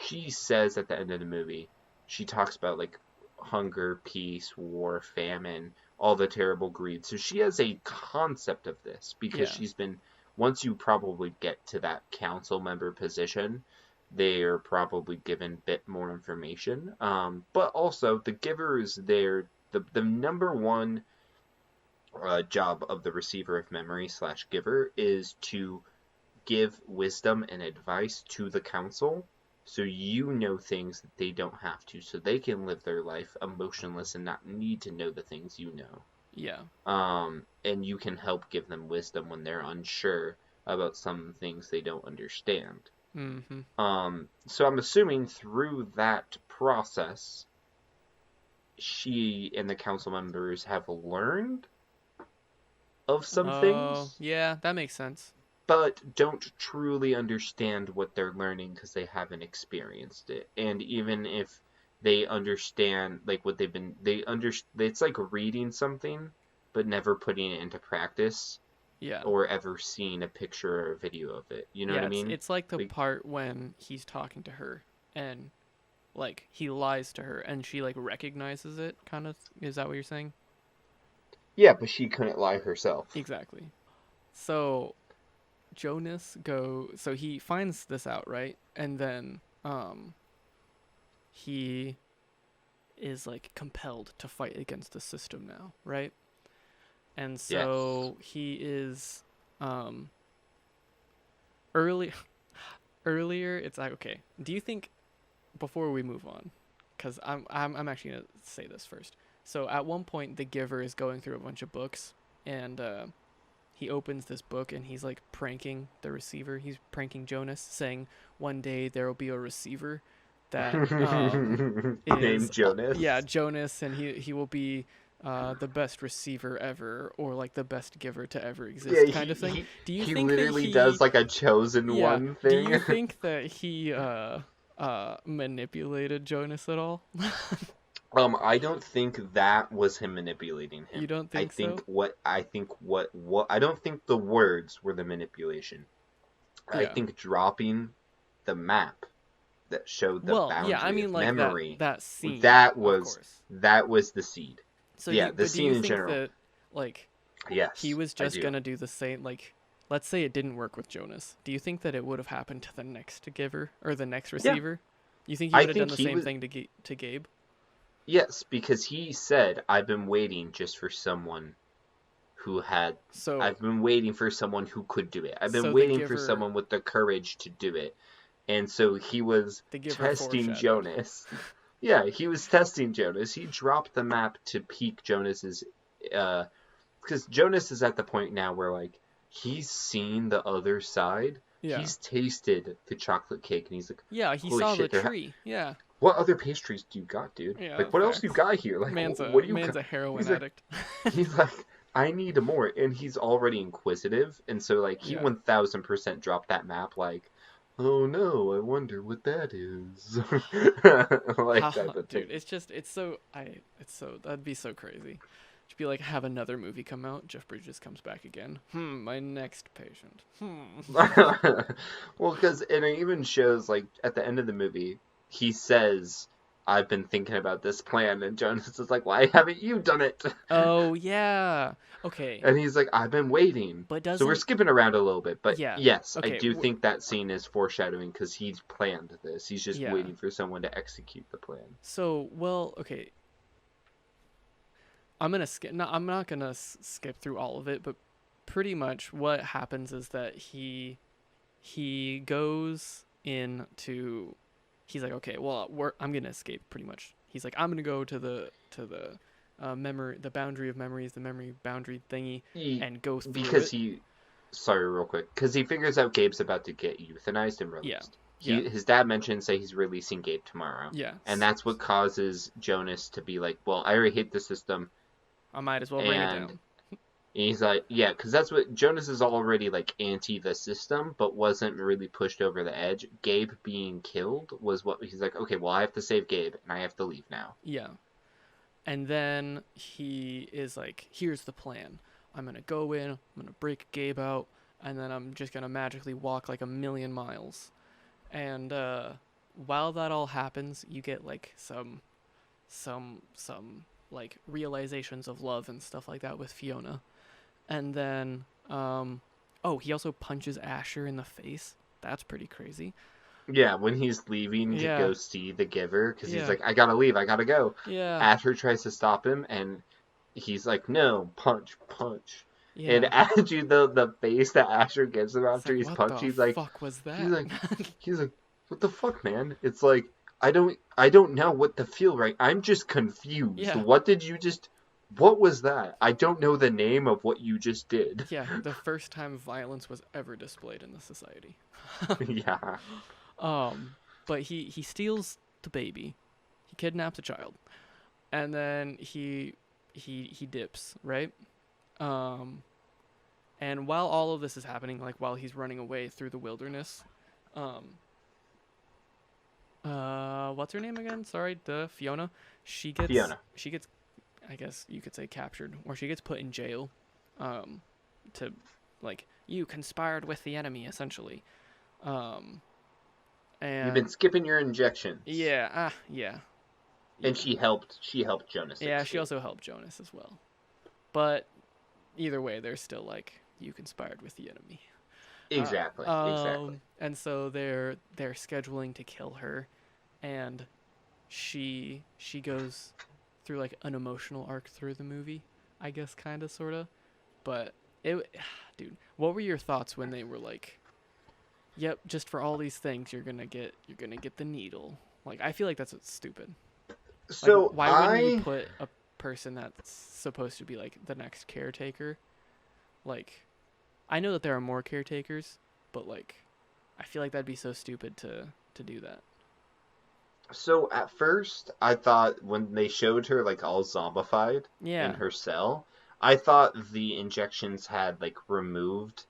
she says at the end of the movie, she talks about, like, hunger, peace, war, famine, all the terrible greed. So she has a concept of this because Yeah. she's been, once you probably get to that council member position, they are probably given a bit more information. But also, the giver is there. The number one job of the receiver of memory slash giver is to give wisdom and advice to the council, so you know things that they don't have to, so they can live their life emotionless and not need to know the things you know. Yeah. And you can help give them wisdom when they're unsure about some things they don't understand. Mm-hmm. So I'm assuming through that process, she and the council members have learned of some Oh, things, yeah, that makes sense. but don't truly understand what they're learning because they haven't experienced it. And even if they understand like what it's like reading something but never putting it into practice Yeah. or ever seeing a picture or a video of it. You know what Yeah, I it's mean? it's like the Like, part when he's talking to her and like he lies to her and she like recognizes it kind of. Is that what you're saying? yeah, but she couldn't lie herself. Exactly. So so he finds this out, right? And then he is like compelled to fight against the system now, right? And Yes. so he is um early earlier it's like okay, do you think before we move on, because I'm actually gonna say this first. So at one point, the giver is going through a bunch of books, and he opens this book and he's like pranking the receiver. He's pranking Jonas, saying one day there will be a receiver that is Named yeah, Jonas. Jonas, and he will be the best receiver ever, or like the best giver to ever Yeah, exist, kind he of thing. he Do you he think that literally does he like a chosen yeah. one Do thing. you think that he manipulated Jonas at all? I don't think that was him manipulating You him. don't I think think so? what I don't think the words were the manipulation. I Yeah. think dropping the map that showed the Well, yeah, I boundary mean of like that memory, that scene, that of was course. that was the seed. So Yeah, the do scene you in think general. that like he Yes, was I just do. gonna do the same like let's say it didn't work with Jonas. Do you think that it would have happened to the next giver or the next Yeah, receiver? You think he I would have done think the he same was. thing to to Gabe? Yes, because he said, "I've been waiting just for someone who had So I've been waiting for someone who could do it. I've been the waiting for giver someone with the courage to do it." And so he was testing foreshadowed. Jonas. Yeah, he was testing Jonas. He dropped the map to pique Jonas's uh because Jonas is at the point now where like he's seen the other side. Yeah. He's tasted the chocolate cake and he's like, Yeah, he "Holy saw the shit, tree. Yeah. what other pastries do you got, dude? Yeah, Like what else do you facts. got here? Like what do you Man's got?" a heroin He's like addict. he's like, I need more, and he's already inquisitive, and so like he Yeah. 1000% dropped that map, like, oh no, I wonder what that is, like How type of dude, thing. it's so that'd be so crazy. Just be like have another movie come out, Jeff Bridges comes back again. My next patient. Well, because and it even shows like at the end of the movie, he says, "I've been thinking about this plan," and Jonas is like, "Why haven't you done it?" Oh yeah. Okay. And he's like, I've been waiting. But So we're doesn't skipping around a little bit, but yeah. yes, I Okay. do think that scene is foreshadowing because he's planned this. He's just Yeah. waiting for someone to execute the plan. So, well, okay. I'm going to skip no, I'm not going to skip through all of it, but pretty much what happens is that he goes into he's like okay well I'm gonna escape pretty much he's like I'm gonna go to the memory the boundary of memories the memory boundary thingy He, and go through because it he, sorry, real quick, because he figures out Gabe's about to get euthanized and yeah released. yeah His dad mentions that he's releasing Gabe tomorrow, yeah and that's what causes Jonas to be like, well, I already hate the system, I might as well bring it and down he's like, yeah, because that's what Jonas is already like anti the system, but wasn't really pushed over the edge. Gabe being killed was what he's like, okay, well, I have to save Gabe and I have to leave now. yeah and then he is like here's the plan I'm gonna go in I'm gonna break Gabe out and then I'm just gonna magically walk like a million miles and while that all happens you get like some like realizations of love and stuff like that with Fiona and then oh he also punches Asher in the face that's pretty crazy Yeah, when he's leaving to yeah go see the giver, because he's yeah like, I gotta leave, I gotta go. yeah Asher tries to stop him, and he's like, no, punch, punch. And yeah Asher, the face that Asher gives him it's after like he's what punched, the he's like, fuck was he's that like, he's like, what the fuck, man? It's like I don't know what to feel right. I'm just confused. Yeah, What was that? I don't know the name of what you just did. yeah, the first time violence was ever displayed in the society. Yeah. um, but he steals the baby, he kidnaps a child, and then he dips, right? Um, and while all of this is happening, like while he's running away through the wilderness, um, what's her name again? Sorry, the Fiona. Fiona. She gets, I guess you could say captured, or she gets put in jail, um, to, like, you conspired with the enemy essentially, um, You've been and skipping your injections. yeah, yeah, And yeah, she helped Jonas yeah. She escape. also helped Jonas as well, but either way, they're still like you conspired with the enemy. Exactly. Exactly. And so they're scheduling to kill her, and she goes through like an emotional arc through the movie, I guess, kind of, sort of. But it, dude, what were your thoughts when they were like, "Yep, just for all these things, you're gonna get the needle." Like, I feel like that's stupid. Like, So why wouldn't you put a person that's supposed to be like the next caretaker? Like, I know that there are more caretakers, but like, I feel like that'd be so stupid to do that. So at first, I thought when they showed her like all zombified in Yeah. her cell, I thought the injections had like removed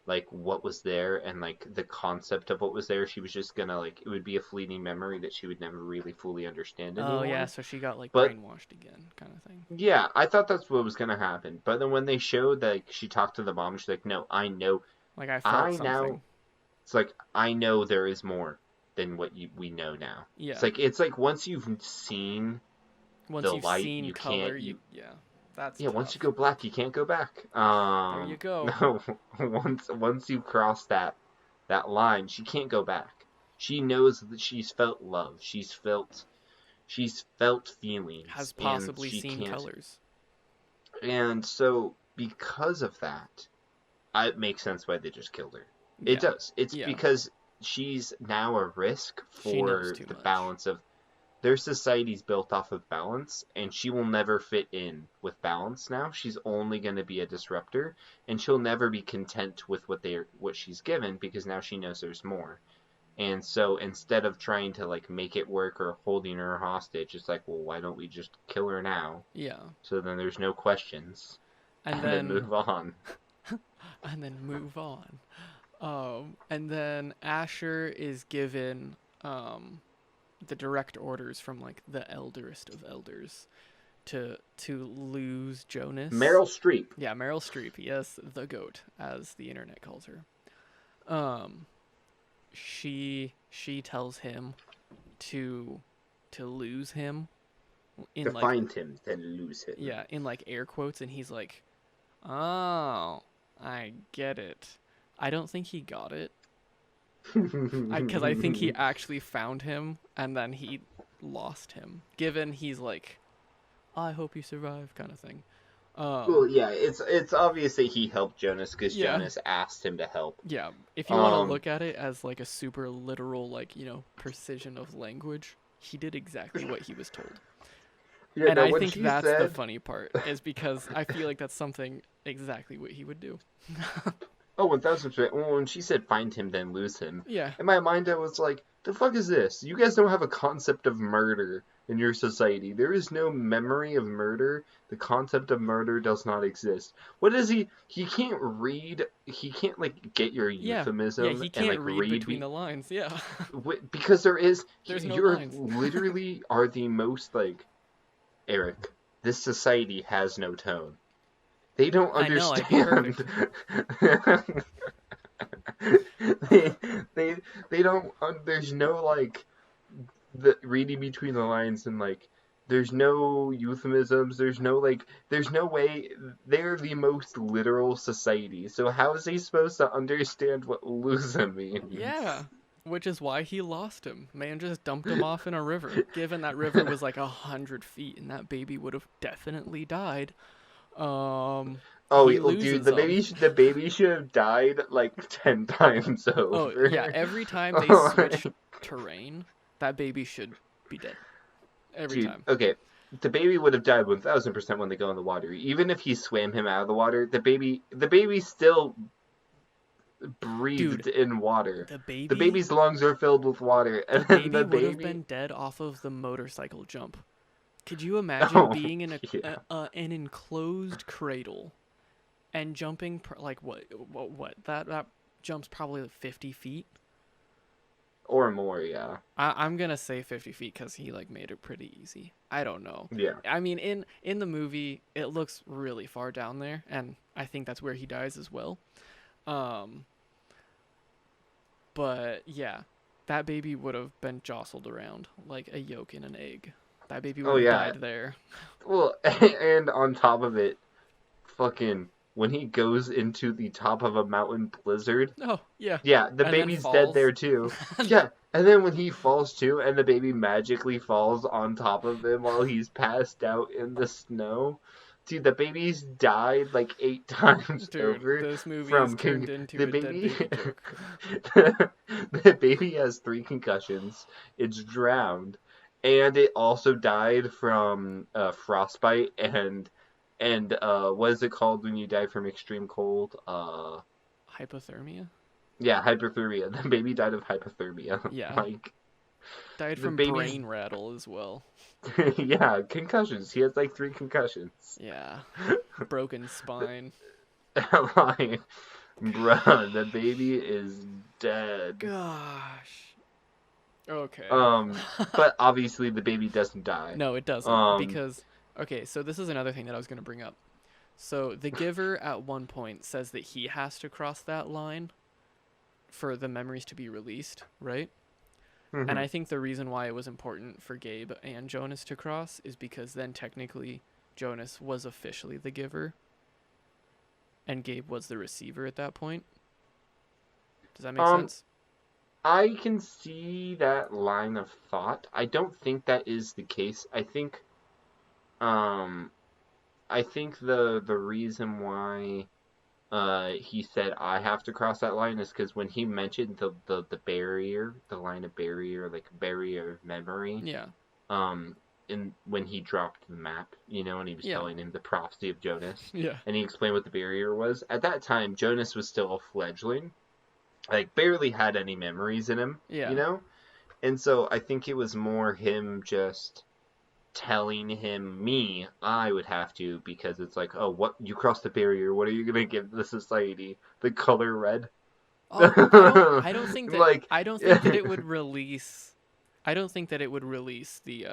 like what was there and like the concept of what was there. She was just gonna like it would be a fleeting memory that she would never really fully understand Oh yeah, anymore. so she got like But brainwashed again, kind of thing. yeah, I thought that's what was gonna happen. But then when they showed like she talked to the mom, she's like, "No, I know. Like, I felt I now something. It's like I know there is more than we know now. Yeah. It's like once you've seen Once the you've light, seen you color, can't you you yeah, that's yeah, once you tough. go black, you can't go back. There you go. No, once you cross that line, she can't go back. She knows that she's felt love. She's felt feelings Has and possibly she seen can't. colors. And so because of that, it makes sense why they just killed her. It Yeah. does. It's Yeah. because she's now a risk She knows for too the much. balance of their society's built off of balance, and she will never fit in with balance now. She's only going to be a disruptor, and she'll never be content with what she's given because now she knows there's more. And so instead of trying to like make it work or holding her hostage, it's like, well, why don't we just kill her now? Yeah. So then there's no questions, And and then then move on. move on. And then Asher is given the direct orders from like the elderest of elders to lose Jonas. Meryl Streep. Yeah, Meryl Streep. Yes, the goat, as the internet calls her. Um, she tells him to lose him To in like, find him, then lose him. yeah, in like air quotes, and he's like, "Oh, I get it." I don't think he got it. Because I think he actually found him and then he lost him. Given he's like, "I hope you survive," kind of thing. Well, Um, yeah, it's obvious that he helped Jonas because yeah, Jonas asked him to help. yeah. If you want to Um, look at it as like a super literal, like, precision of language, he did exactly what he was told. yeah, And no, I when think she that's the said, funny part, is because I feel like that's something exactly what he would do. "Oh, 1000%," well, when she said find him, then lose him, Yeah, in my mind I was like, the fuck is this? You guys don't have a concept of murder in your society. There is no memory of murder. The concept of murder does not exist. What is he? He can't read. He can't like get your yeah, yeah. euphemism He and can't like read read between the lines. Yeah, because there is. there's no You're lines. literally are the most like Eric. This society has no tone. They don't I know. I'd be understand. perfect. they, they they don't. There's no like the reading between the lines and like. There's no euphemisms. There's no way. They're the most literal society. So how is he supposed to understand what loser means? Yeah, which is why he lost him. Man just dumped him off in a river. Given that river was like 100 feet, and that baby would have definitely died. Oh, He well, dude, loses them. the baby should have died like 10 times Oh yeah, over. every time they Oh my switched terrain, that baby should be dead every Dude, time. okay. The baby would have died 1000% when they go in the water. Even if he swam him out of the water, the baby still Dude, breathed in water. the The baby baby's lungs are filled with water, the and then baby the would have baby. been dead off of the motorcycle jump. Could you imagine Oh, being in yeah. an enclosed cradle and jumping like what that jumps probably like 50 feet? Or more, yeah. I'm gonna say 50 feet because he like made it pretty easy. I don't know. Yeah. I mean, in the movie, it looks really far down there, and I think that's where he dies as well. Um, but yeah, that baby would have been jostled around like a yolk in an egg. That baby Oh, would have yeah. died there. Well, and on top of it, fucking, when he goes into the top of a mountain blizzard, Oh yeah, yeah, the and then baby's dead falls. there too. Yeah, and then when he falls too, and the baby magically falls on top of him while he's passed out in the snow. Dude, the baby's died like 8 times Dude, over this movie is from turned into the a dead baby. baby joke. The baby has 3 concussions. It's drowned, and it also died from frostbite and what is it called when you die from extreme cold? Hypothermia. Yeah, hypothermia. The baby died of hypothermia. Yeah, Like died the from baby's brain rattle as well. yeah, concussions. He has like 3 concussions. Yeah, broken spine. Like, bruh, the baby is dead. Gosh. Okay. Um, but obviously the baby doesn't die. No, it doesn't. Um, Because, okay, so this is another thing that I was going to bring up. So the giver at one point says that he has to cross that line for the memories to be released, right? And mhm. I think the reason why it was important for Gabe and Jonas to cross is because then technically Jonas was officially the giver and Gabe was the receiver at that point. Does that make um, sense? I can see that line of thought. I don't think that is the case. Um, I think the reason why he said I have to cross that line is because when he mentioned the barrier, the line of barrier, like barrier of memory, Yeah. um, in when he dropped the map, and he was Yeah. telling him the prophecy of Jonas, Yeah. and he explained what the barrier was. At that time, Jonas was still a fledgling, like barely had any memories in him, Yeah. and so I think it was more him just telling him I would have to because it's like, oh, what you crossed the barrier, what are you gonna give the society? The color red? I don't think that Like I don't think that it would release I don't think that it would release the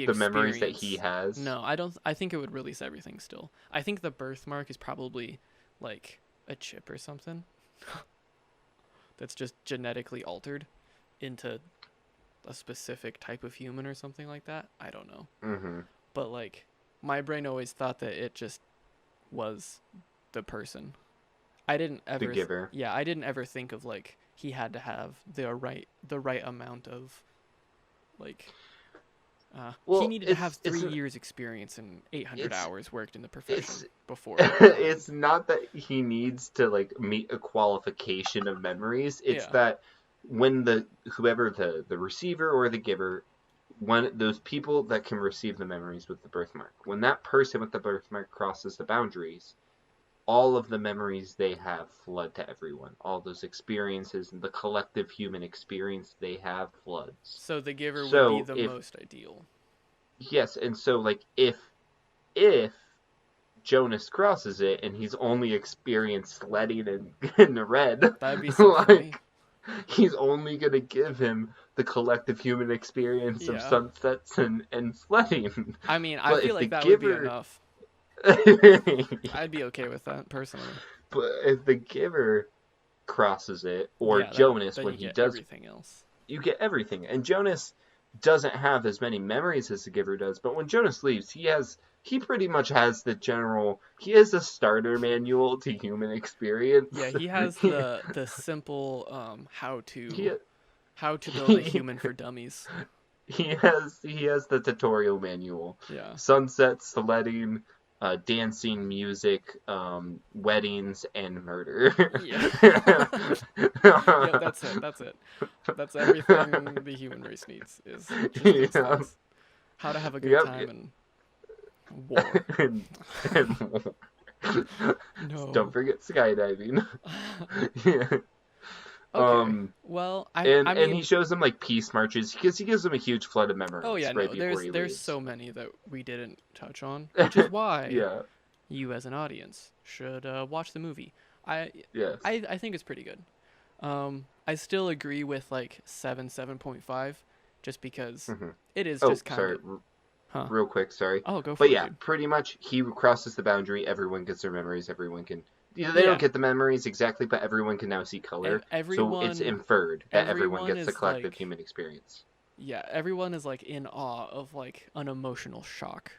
the memories that he experience. has. No, I think it would release everything still. I think the birthmark is probably like a chip or something that's just genetically altered into a specific type of human or something like that. I don't know. Hmm. But like my brain always thought that it just was the person. I didn't The ever giver. yeah, I didn't ever think of like he had to have the right amount of like he Well, needed to have it's 3 it's years experience and 800 it's hours worked in the it's profession before it's not that he needs to like meet a qualification of memories. It's yeah. that when the whoever the receiver or the giver, when those people that can receive the memories with the birthmark, when that person with the birthmark crosses the boundaries, all of the memories they have flood to everyone. All those experiences and the collective human experience they have floods. So the giver would be So the if most ideal. yes, and so like if Jonas crosses it and he's only experienced sledding in the red, That'd be so funny. like he's only gonna give him the collective human experience of Yeah. sunsets and sledding. I mean, I But feel if the like that would be giver enough. but I'd be okay with that personally. if the giver crosses it, or Yeah, then Jonas then when you he get does, everything else. you get everything. And Jonas doesn't have as many memories as the giver does, but when Jonas leaves, he pretty much has he is a starter manual to human experience. Yeah, he has he, the simple he, how to build a he, human for dummies. he has the tutorial manual. Yeah. Sunset, sledding, dancing, music, weddings, and murder. Yeah. Yep, that's it. That's it. That's everything the human race needs is just those Yeah. things. How to have a good Yep. time and war. and, and more. Don't No. forget skydiving. Yeah. Okay. Um, Well, I and I and he mean, shows them like peace marches because he gives them a huge flood of oh yeah, memories right no. before There's he there's leaves. so many that we didn't touch on, which is why Yeah. you as an audience should watch the movie. I Yes. I think it's pretty good. I still agree with like 7.5, just because hmm it is Oh, just kind sorry. of, huh? Real quick, sorry. Oh, go But for it, yeah, dude. pretty much he crosses the boundary. Everyone gets their memories. Everyone can. Yeah, they don't Yeah, get the memories exactly, but everyone can now see color. So it's everyone inferred that everyone everyone gets the is collective like, human experience. yeah, everyone is like in awe of like an emotional shock.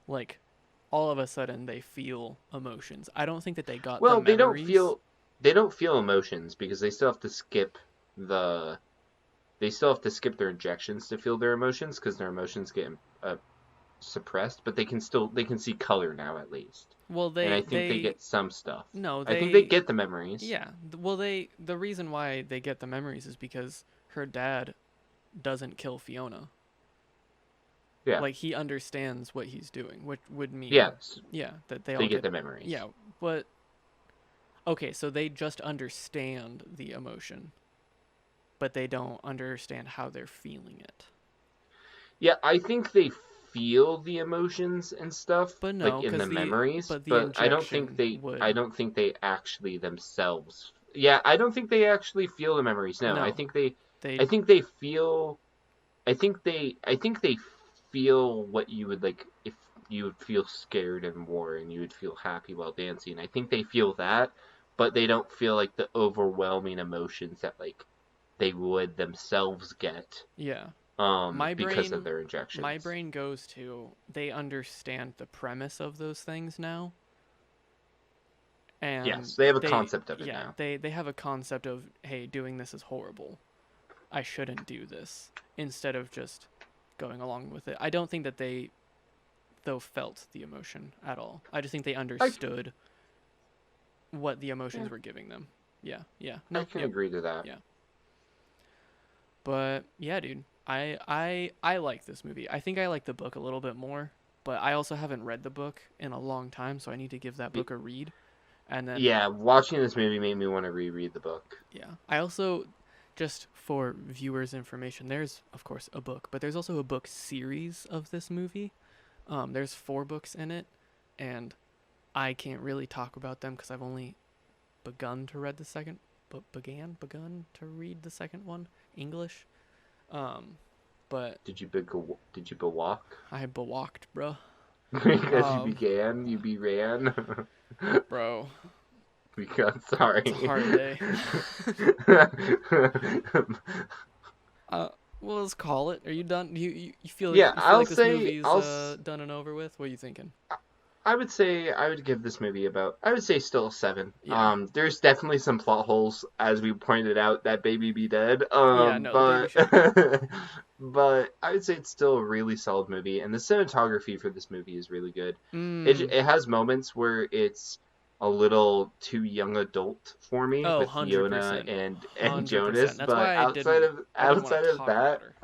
Like all of a sudden they feel emotions. I don't think that they got the Well, memories. they don't feel emotions because they still have to skip the they still have to skip their injections to feel their emotions because their emotions get uh, suppressed, but they can see color now at least. Well, And I they think they they get some stuff. no, I think they they get the memories. yeah. Well, the reason why they get the memories is because her dad doesn't kill Fiona. Yeah. Like he understands what he's doing, which would mean, Yeah, yeah, that they they all get get, the memories. yeah. But okay, so they just understand the emotion, but they don't understand how they're feeling it. Yeah, I think they feel the emotions and stuff But like no, in the because memories, but the but injection I would, don't think they actually themselves. Yeah, I don't think they actually feel the memories. No, no, I they, think they feel I think they feel what you would like if you would feel scared in war and you would feel happy while dancing. I think they feel that, but they don't feel like the overwhelming emotions that like they would themselves get yeah. My because of brain, their my injections. brain goes to they understand the premise of those things now, and Yes, they have a concept of it yeah, now. they have a concept of, hey, doing this is horrible. I shouldn't do this, instead of just going along with it. I don't think that they though felt the emotion at all. I just think they I understood what the yeah, emotions were giving them. Yeah, yeah. I No, can yep. agree to that. Yeah. But yeah, dude. I like this movie. I think I like the book a little bit more, but I also haven't read the book in a long time, so I need to give that book a read. And then Yeah, watching this movie made me want to reread the book. yeah. I also, just for viewers' information, there's of course a book, but there's also a book series of this movie. There's 4 books in it, and I can't really talk about them because I've only begun to read the second, but begun to read the second one, English. Um, but Did you bewalk? I bewalked, bro. Because you Um, began, you beran. bro, Because it's a sorry. hard day. uh, well, let's call it. Are you done? You feel like Yeah, this movie's done and over with? What are you thinking? I would say I would give this movie about I would say still a 7. Yeah, There's definitely some plot holes as we pointed out that baby be dead. yeah. No, the baby But should be dead. but I would say it's still a really solid movie, and the cinematography for this movie is really good. Mm. It has moments where it's a little too young adult for me Oh, with Fiona 100%. and 100%. Jonas, That's but why I didn't want outside to of talk about that, her.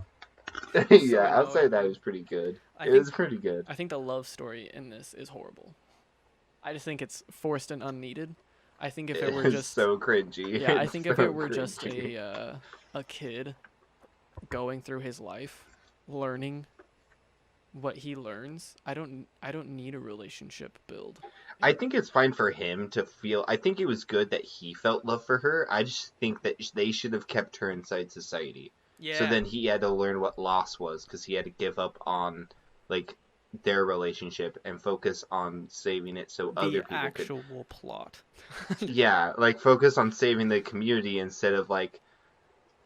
So yeah, outside annoying, of that it dude. was pretty good. I It think was pretty good. I think the love story in this is horrible. I just think it's forced and unneeded. I think if it were It is just so cringy. yeah, I It's think if it so were just cringy. a kid going through his life, learning what he learns, I don't need a relationship build. I think it's fine for him to feel. I think it was good that he felt love for her. I just think that they should have kept her inside society. So Yeah, then he had to learn what loss was because he had to give up on like their relationship and focus on saving it so the other people could. actual plot. Yeah, like focus on saving the community instead of like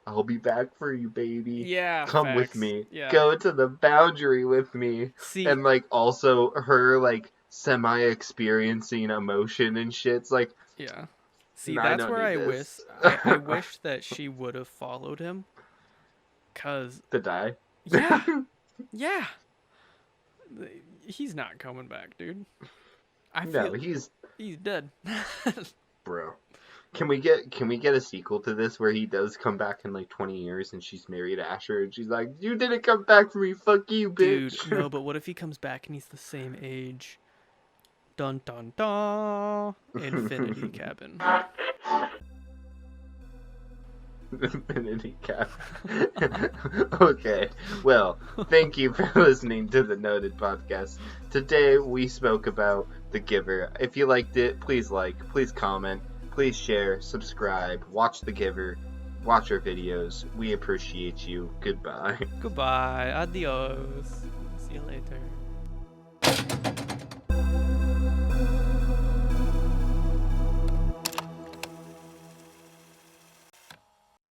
I'll be back for you, baby. Yeah, Come with facts. me. Yeah. Go to the boundary with me. See, And like also her like semi experiencing emotion and shit's like, yeah. See, nah, I that's don't where need I this. I wish that she would have followed him, cuz To die. yeah. Yeah. He's not coming back, dude. I No, feel he's dead. bro. Can we get a sequel to this where he does come back in like 20 years and she's married Asher and she's like, "You didn't come back for me, fuck you, Dude, bitch." no, but what if he comes back and he's the same age? Dun dun dun. Infinity Cabin. Infinity Cap. Okay, well, thank you for listening to the Noted Podcast. Today we spoke about The Giver. If you liked it, please please comment, please share, subscribe, watch The Giver, watch our videos. We appreciate you. Goodbye. Goodbye. Adios. See you later.